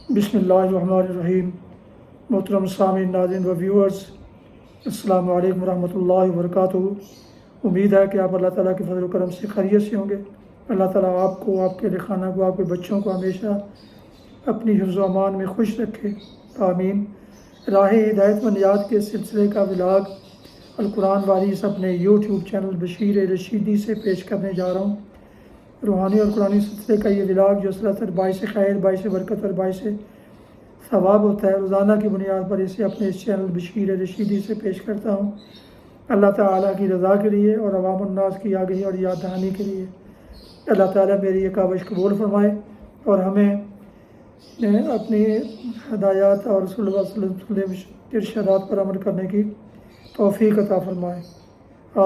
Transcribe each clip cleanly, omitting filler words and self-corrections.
بسم اللہ الرحمن الرحیم۔ محترم سامعین، ناظرین و ویورز، السلام علیکم ورحمۃ اللہ وبرکاتہ۔ امید ہے کہ آپ اللہ تعالیٰ کے فضل و کرم سے خیریت سے ہوں گے۔ اللہ تعالیٰ آپ کو، آپ کے خانہ کو، آپ کے بچوں کو ہمیشہ اپنی حفظ و امان میں خوش رکھے، آمین۔ راہ ہدایت و نیات کے سلسلے کا ولاگ القرآن وارث اپنے یوٹیوب چینل بشیر رشیدی سے پیش کرنے جا رہا ہوں۔ روحانی اور قرآنی سلسلے کا یہ ولاگ جو سراسر باعث خیر، باعث برکت اور باعث ثواب ہوتا ہے، روزانہ کی بنیاد پر اسے اپنے اس چینل بشیر رشیدی سے پیش کرتا ہوں، اللہ تعالیٰ کی رضا کے لیے اور عوام الناس کی آگہی اور یاد دہانی کے لیے۔ اللہ تعالیٰ میری یہ کاوش قبول فرمائے اور ہمیں اپنی ہدایات اور رسول اللہ صلی اللہ علیہ وسلم کے ارشادات پر عمل کرنے کی توفیق عطا فرمائے،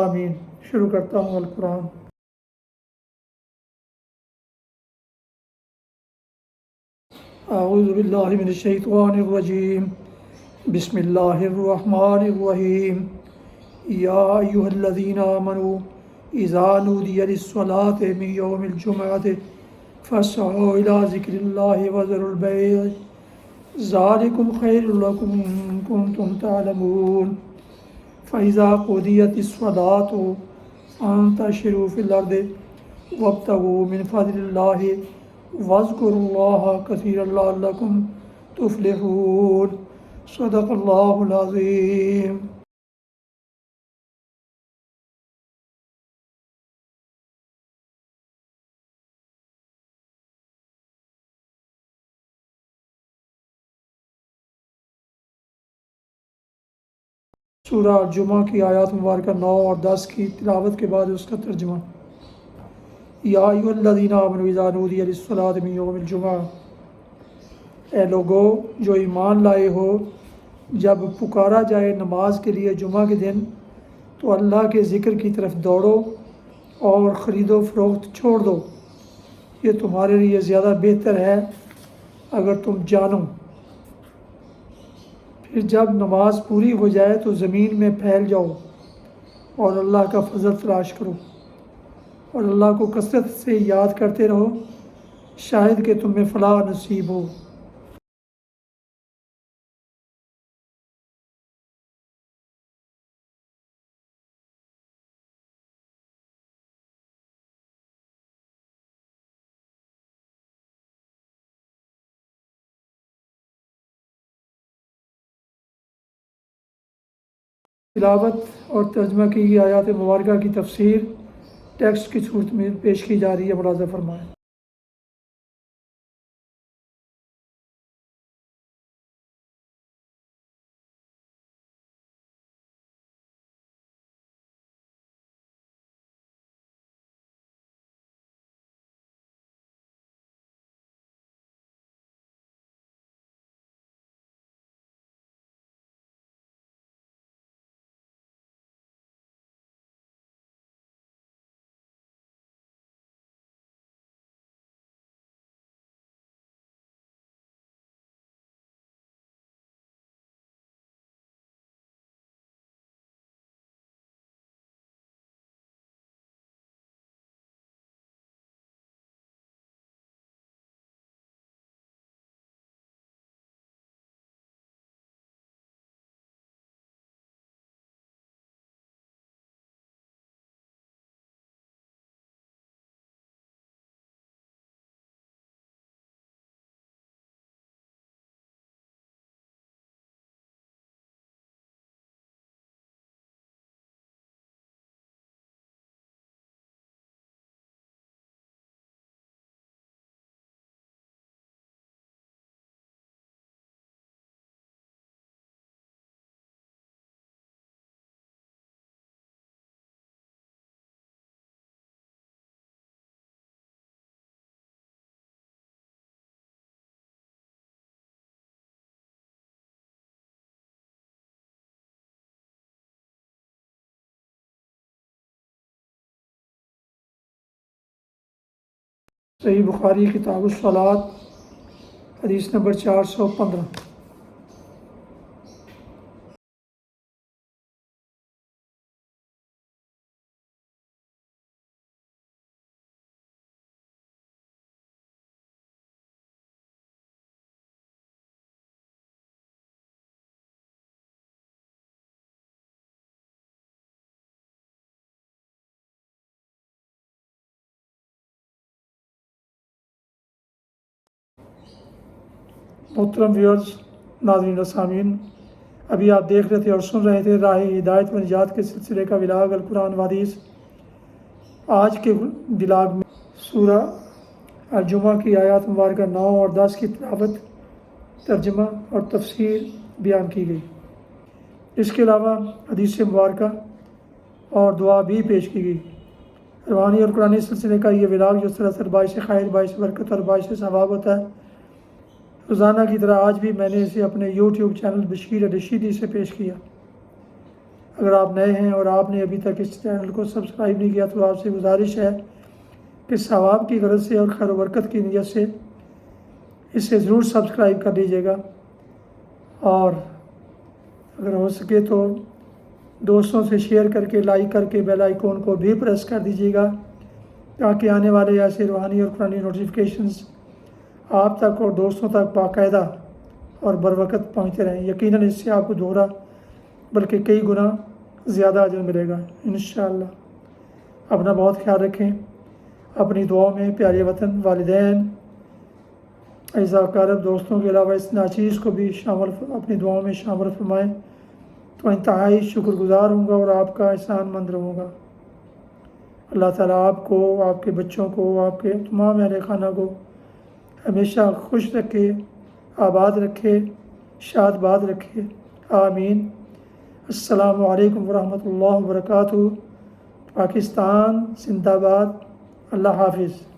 آمین۔ شروع کرتا ہوں القرآن۔ اعوذ باللہ من الشیطان الرجیم، بسم اللہ الرحمن الرحیم۔ یا ایہا الذین آمنوا اذا نودی للصلاة من یوم الجمعۃ فاسعوا الی ذکر اللہ وذروا البیع ذلکم خیر لکم ان کنتم تعلمون۔ فاذا قضیت الصلاة فانتشروا فی الارض وابتغوا من فضل اللہ واذکروا اللہ کثیرا لعلکم تفلحون۔ صدق اللہ العظیم۔ سورہ جمعہ کی آیات مبارکہ 9 اور 10 کی تلاوت کے بعد اس کا ترجمہ۔ یا ایھا الذین آمنوا اذا نودی للصلاة من یوم الجمعہ، اے لوگو جو ایمان لائے ہو، جب پکارا جائے نماز کے لیے جمعہ کے دن تو اللہ کے ذکر کی طرف دوڑو اور خرید و فروخت چھوڑ دو، یہ تمہارے لیے زیادہ بہتر ہے اگر تم جانو۔ پھر جب نماز پوری ہو جائے تو زمین میں پھیل جاؤ اور اللہ کا فضل تلاش کرو اور اللہ کو کثرت سے یاد کرتے رہو، شاید کہ تمہیں فلاح نصیب ہو۔ تلاوت اور ترجمہ کی گئی آیات مبارکہ کی تفسیر ٹیکسٹ کی صورت میں پیش کی جا رہی ہے، ملاحظہ فرمائیں۔ صحیح بخاری کتاب الصلاۃ، حدیث نمبر 415۔ محترم ویورز، ناظرین و سامعین، ابھی آپ دیکھ رہے تھے اور سن رہے تھے راہ ہدایت و نجات کے سلسلے کا ولاگ القرآن و حدیث۔ آج کے ولاگ میں سورہ الجمعہ کی آیات مبارکہ 9 اور 10 کی تلاوت، ترجمہ اور تفسیر بیان کی گئی۔ اس کے علاوہ حدیث مبارکہ اور دعا بھی پیش کی گئی۔ روحانی اور قرآنی سلسلے کا یہ ولاگ جو سراسر باعث خیر، باعث برکت اور باعث ثواب ہوتا ہے، روزانہ کی طرح آج بھی میں نے اسے اپنے یوٹیوب چینل بشیر رشیدی سے پیش کیا۔ اگر آپ نئے ہیں اور آپ نے ابھی تک اس چینل کو سبسکرائب نہیں کیا تو آپ سے گزارش ہے کہ ثواب کی غرض سے اور خیر و برکت کی نیت سے اسے ضرور سبسکرائب کر لیجیے گا، اور اگر ہو سکے تو دوستوں سے شیئر کر کے، لائک کر کے بیل آئیکن کو بھی پریس کر دیجیے گا تاکہ آنے والے ایسے روحانی اور قرآنی نوٹیفیکیشنز آپ تک اور دوستوں تک باقاعدہ اور بروقت پہنچتے رہیں۔ یقیناً اس سے آپ کو دوہرا بلکہ کئی گنا زیادہ اجر ملے گا انشاءاللہ۔ اپنا بہت خیال رکھیں، اپنی دعاؤں میں پیارے وطن، والدین، اعزاء اقارب، دوستوں کے علاوہ اس ناچیز کو بھی اپنی دعاؤں میں شامل فرمائیں تو انتہائی شکر گزار ہوں گا اور آپ کا احسان مند رہوں گا۔ اللہ تعالیٰ آپ کو، آپ کے بچوں کو، آپ کے تمام اہل خانہ کو ہمیشہ خوش رکھے، آباد رکھے، شاد باد رکھے، آمین۔ السلام علیکم ورحمۃ اللہ وبرکاتہ۔ پاکستان زندہ باد۔ اللہ حافظ۔